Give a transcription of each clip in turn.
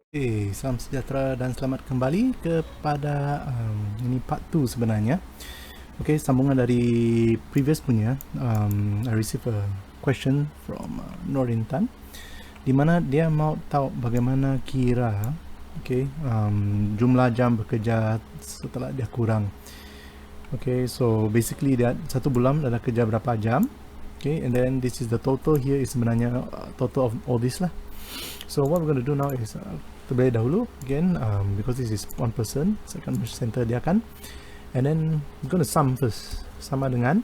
Salam sejahtera dan selamat kembali kepada ini part 2 sebenarnya. Sambungan dari previous punya, I received a question from Norin Tan, di mana dia mau tahu bagaimana kira jumlah jam bekerja setelah dia kurang. So basically dia satu bulan ada kerja berapa jam. And then this is the total. Here is sebenarnya total of all this lah. So what we're going to do now is terlebih dahulu again, because this is one person, saya akan center dia kan, and then we're going to sum first, sama dengan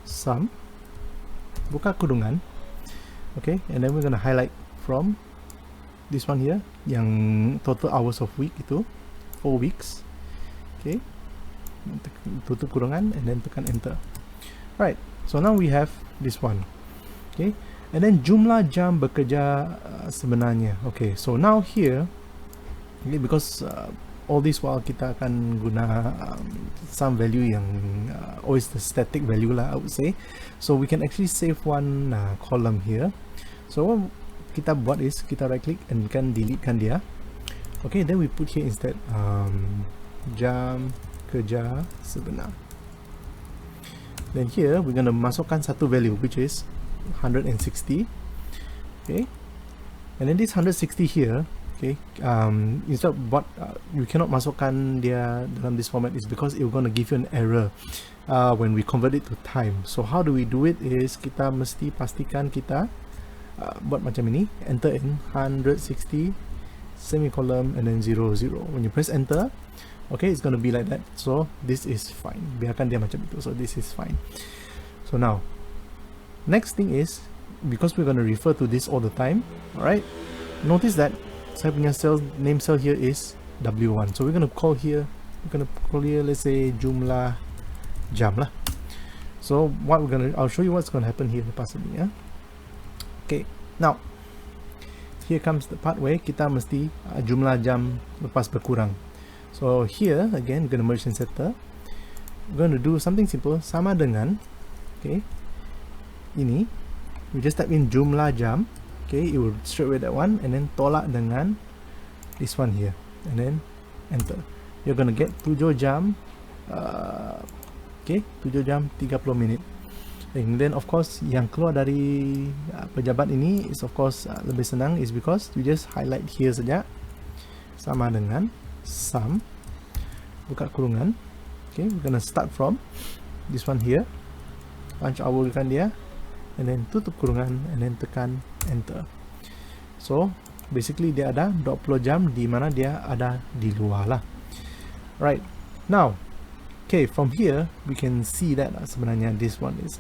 sum buka kurungan, and then we're going to highlight from this one here yang total hours of week itu 4 weeks. Tutup kurungan and then tekan enter. Right, so now we have this one. And then jumlah jam bekerja sebenarnya. So now here, because all this while kita akan guna some value yang always the static value lah, I would say. So we can actually save one column here. So what kita buat is kita right click and kan delete kan dia. Then we put here instead jam kerja sebenar. Then here we're gonna masukkan satu value which is 160. And then this 160 here, instead of what you cannot masukkan dia dalam this format is because it's going to give you an error when we convert it to time. So how do we do it is kita mesti pastikan kita buat macam ini, enter in 160 semicolon and then 00. When you press enter, it's going to be like that. So this is fine, biarkan dia macam itu. So this is fine. So now next thing is, because we're going to refer to this all the time, alright, notice that saya punya name cell here is W1. So we're going to call here, let's say jumlah jam lah. So what I'll show you what's going to happen here lepas ini ya. Now here comes the part where kita mesti jumlah jam lepas berkurang. So here again, we're going to merge and setter. We're going to do something simple, sama dengan ini, we just type in jumlah jam, it will straight away that one, and then tolak dengan this one here, and then enter. You're gonna get 7 jam 7 jam 30 minit. And then of course yang keluar dari pejabat ini is of course lebih senang, is because you just highlight here saja, sama dengan sum buka kurungan. We're gonna start from this one here, punch hour kan dia, and then tutup kurungan and then tekan enter. So basically dia ada 20 jam di mana dia ada di luar lah. Right, now from here we can see that sebenarnya this one is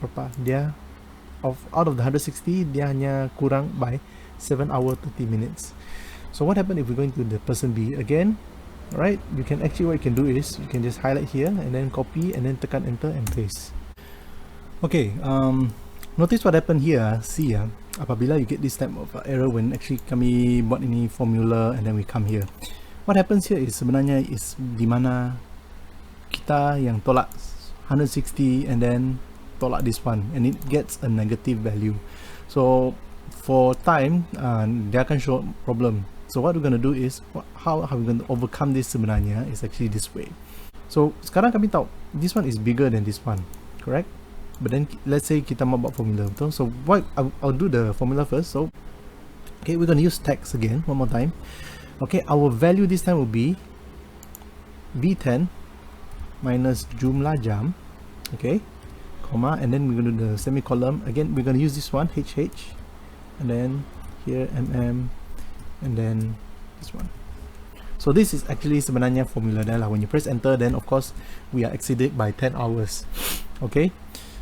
berapa dia out of the 160 dia hanya kurang by 7 hour 30 minutes. So what happened if we're going to the person B again? Right, you can actually, what you can do is you can just highlight here and then copy and then tekan enter and paste. Notice what happened here. See apabila you get this type of error when actually kami buat ini formula and then we come here, what happens here is sebenarnya is di mana kita yang tolak 160 and then tolak this one and it gets a negative value. So for time dia akan show problem. So what we're going to do is, how are we going to overcome this sebenarnya is actually this way. So sekarang kami tahu this one is bigger than this one, correct? But then let's say kita mau buat formula, betul? So what I'll do the formula first. So we're going to use text again one more time. Our value this time will be B10 minus jumlah jam, comma, and then we're going to do the semicolon again. We're going to use this one HH, and then here MM, and then this one. So this is actually sebenarnya formula dah lah. When you press enter, then of course we are exceeded by 10 hours.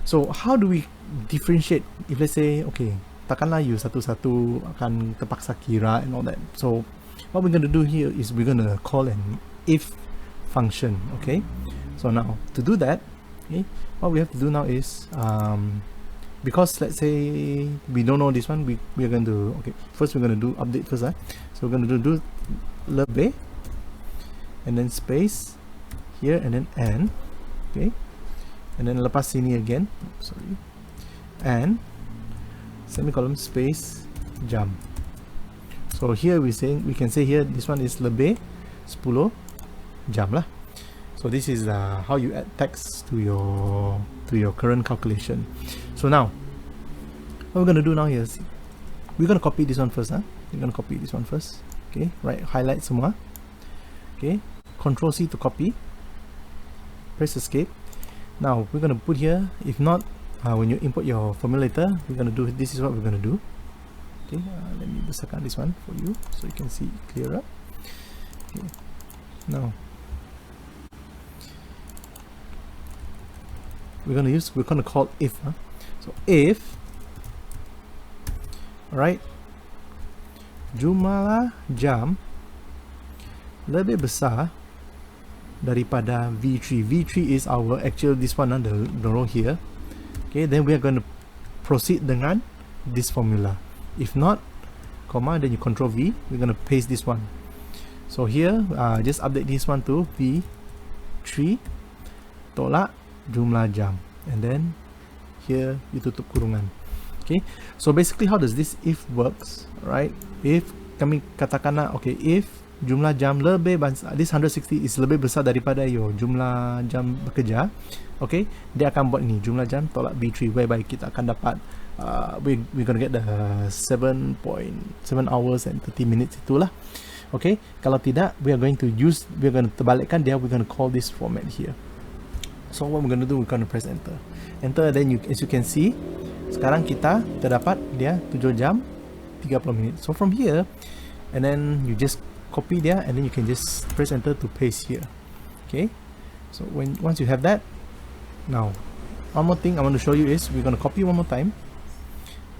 So how do we differentiate if let's say takkanlah you satu-satu akan terpaksa kira and all that. So what we're going to do here is we're going to call an if function. So now to do that, what we have to do now is because let's say we don't know this one, we are going to first we're going to do update first. So we're going to do lebih and then space here and then n, and then lepas sini again, and semicolon space jam. So So here we can say here this one is lebih 10 jam lah. So this is how you add text to your current calculation. So now what we're gonna do now is we're gonna copy this one first. We're gonna copy this one first. Okay, right, highlight semua. Okay, Control C to copy. Press escape. Now we're gonna put here. If not, when you import your formulator, we're gonna do. This is what we're gonna do. Okay, let me besarkan this one for you so you can see clearer. Okay, now we're gonna call if. So if, alright, jumlah jam lebih besar daripada V3. V3 is our actual, this one, the row here. Okay, then we are going to proceed dengan this formula. If not, comma, then you Control V, we're going to paste this one. So here, just update this one to V3 tolak jumlah jam, and then here you tutup kurungan. Okay, so basically how does this if works, right? If kami katakanlah, okay, if jumlah jam lebih besar, this 160 is lebih besar daripada your jumlah jam bekerja, okay, dia akan buat ini, jumlah jam tolak B3, whereby kita akan dapat we're gonna get the 7.7 hours and 30 minutes itulah. Okay, kalau tidak, we're going to terbalikkan dia, we're going to call this format here. So what we're going to do, we're going to press enter. Then as you can see, sekarang kita terdapat dia 7 jam 30 minit. So from here, and then you just copy there, and then you can just press enter to paste here. Okay, so once you have that, now one more thing I want to show you is we're going to copy one more time,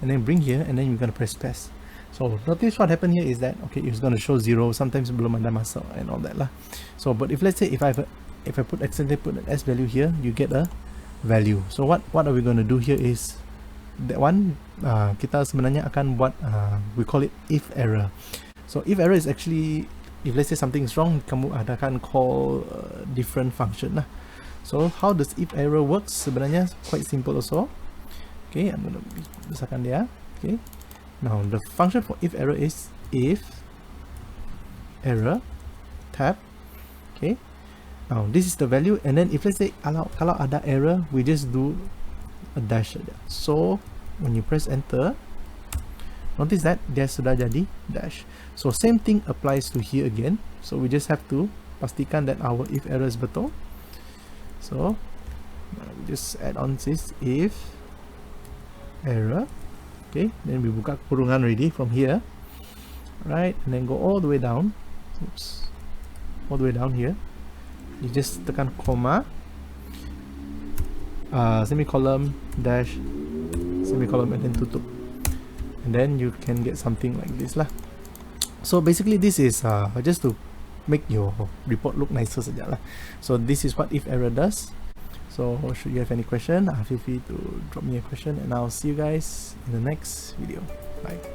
and then bring here, and then you're going to press paste. So notice what happened here is that, okay, it's going to show 0, sometimes belum ada masuk and all that lah. So but if let's say if I accidentally put an S value here, you get a value. So what are we going to do here is that one, kita sebenarnya akan buat we call it if error. So if error is actually, if let's say something is wrong, kamu akan call different function lah. So how does if error works? Sebenarnya quite simple also. Okay, I'm gonna besarkan dia. Okay, now the function for if error is if error tab. Okay, now this is the value, and then if let's say kalau ada error, we just do a dash saja. So when you press enter, notice that dia sudah jadi dash. So same thing applies to here again. So we just have to pastikan that our if error is betul. So we just add on this if error. Okay, then we buka kurungan already from here, right, and then go all the way down. Oops, all the way down here. You just tekan comma, semicolon, dash, semicolon, and then tutup, and then you can get something like this lah. So basically this is just to make your report look nicer saja lah. So this is what if error does. So should you have any question, feel free to drop me a question, and I'll see you guys in the next video. Bye.